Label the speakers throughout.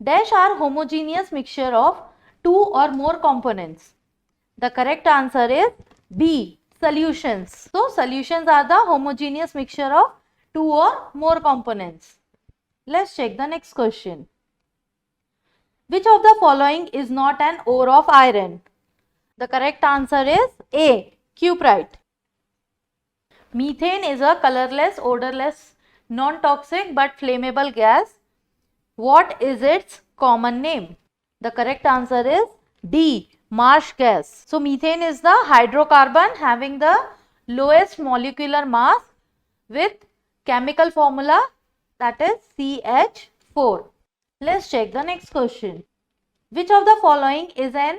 Speaker 1: Dash are homogeneous mixture of two or more components. The correct answer is B. Solutions. So solutions are the homogeneous mixture of two or more components. Let's check the next question. Which of the following is not an ore of iron? The correct answer is A. Cuprite. Methane is a colorless, odorless, non-toxic but flammable gas. What is its common name? The correct answer is D. Marsh gas. So methane is the hydrocarbon having the lowest molecular mass with chemical formula, that is CH4. Let's check the next question. Which of the following is an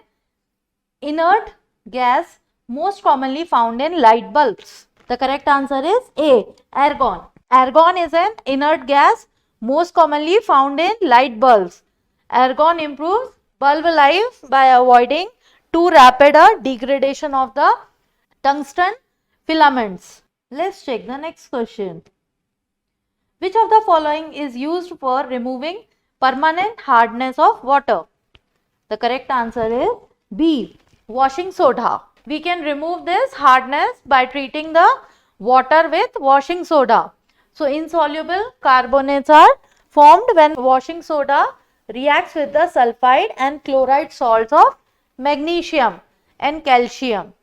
Speaker 1: inert gas most commonly found in light bulbs? The correct answer is A. Argon. Argon is an inert gas most commonly found in light bulbs. Argon improves bulb life by avoiding too rapid a degradation of the tungsten filaments. Let's check the next question. Which of the following is used for removing permanent hardness of water? The correct answer is B. Washing soda. We can remove this hardness by treating the water with washing soda. So insoluble carbonates are formed when washing soda reacts with the sulfide and chloride salts of magnesium and calcium.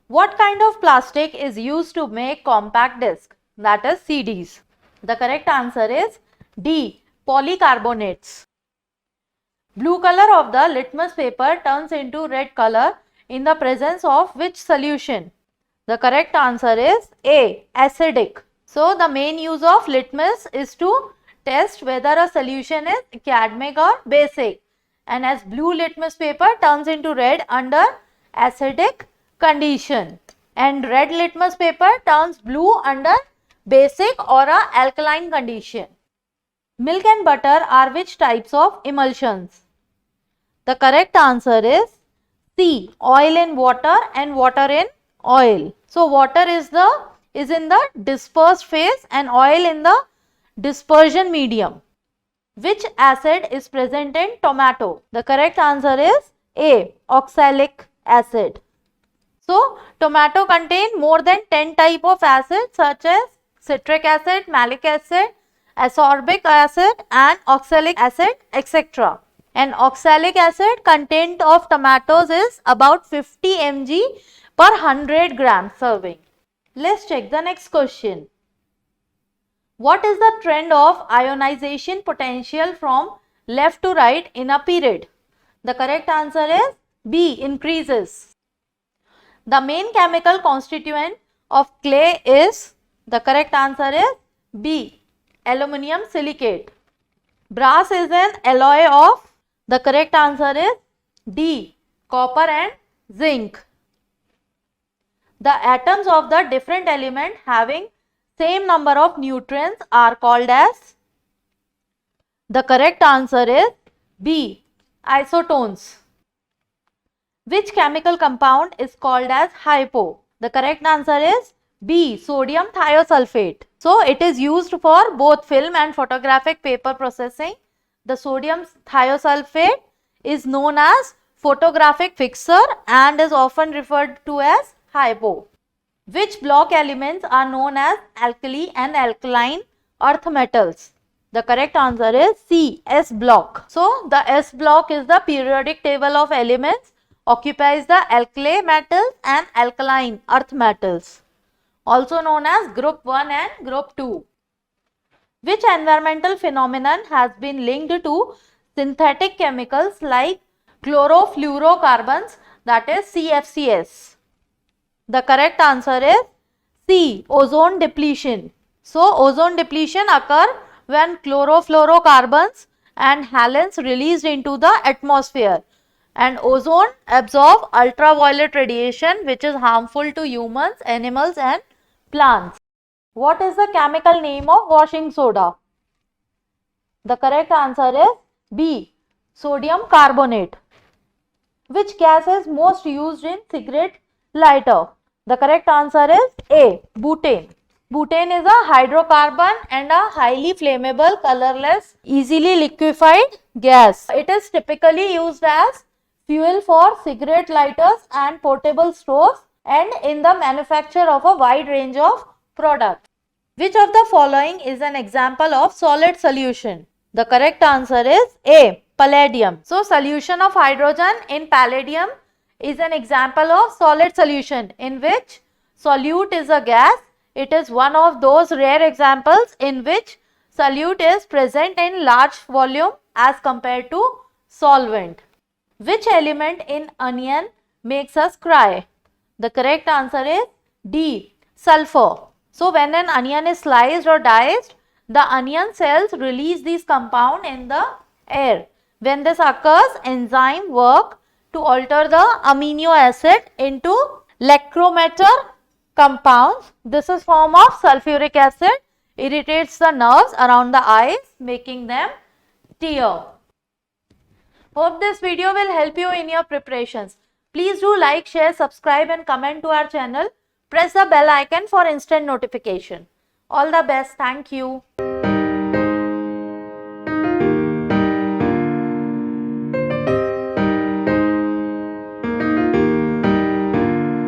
Speaker 1: What kind of plastic is used to make compact disc, that is CDs? The correct answer is D. Polycarbonates. Blue color of the litmus paper turns into red color in the presence of which solution? The correct answer is A. Acidic. So the main use of litmus is to test whether a solution is academic or basic, and as blue litmus paper turns into red under acidic condition and red litmus paper turns blue under basic or a alkaline condition. Milk and butter are which types of emulsions? The correct answer is C. Oil in water and water in oil. So water is in the dispersed phase and oil in the dispersion medium. Which acid is present in tomato? The correct answer is A. Oxalic acid. So tomato contain more than 10 type of acids such as citric acid, malic acid, ascorbic acid and oxalic acid, etc. And oxalic acid content of tomatoes is about 50 mg per 100 gram serving. Let's check the next question. What is the trend of ionization potential from left to right in a period? The correct answer is B. Increases. The main chemical constituent of clay is, the correct answer is B. Aluminium silicate. Brass is an alloy of, the correct answer is D. Copper and zinc. The atoms of the different element having same number of neutrons are called as, the correct answer is B. Isotones. Which chemical compound is called as hypo? The correct answer is B. Sodium thiosulfate. So it is used for both film and photographic paper processing. The sodium thiosulfate is known as photographic fixer and is often referred to as hypo. Which block elements are known as alkali and alkaline earth metals? The correct answer is C. S block. So the S block is the periodic table of elements, occupies the alkali metals and alkaline earth metals, also known as group 1 and group 2. Which environmental phenomenon has been linked to synthetic chemicals like chlorofluorocarbons, that is CFCs? The correct answer is C. Ozone depletion. So ozone depletion occurs when chlorofluorocarbons and halogens released into the atmosphere, and ozone absorbs ultraviolet radiation which is harmful to humans, animals and plants. What is the chemical name of washing soda? The correct answer is B. Sodium carbonate. Which gas is most used in cigarette lighter? The correct answer is A. Butane. Butane is a hydrocarbon and a highly flammable, colorless, easily liquefied gas. It is typically used as fuel for cigarette lighters and portable stoves and in the manufacture of a wide range of products. Which of the following is an example of solid solution? The correct answer is A. Palladium. So, solution of hydrogen in palladium is an example of solid solution in which solute is a gas. It is one of those rare examples in which solute is present in large volume as compared to solvent. Which element in onion makes us cry? The correct answer is D. Sulfur. So, when an onion is sliced or diced, the onion cells release these compounds in the air. When this occurs, enzymes work to alter the amino acid into lacromatter compounds. This is form of sulfuric acid, irritates the nerves around the eyes, making them tear. Hope this video will help you in your preparations. Please do like, share, subscribe and comment to our channel. Press the bell icon for instant notification. All the best. Thank you.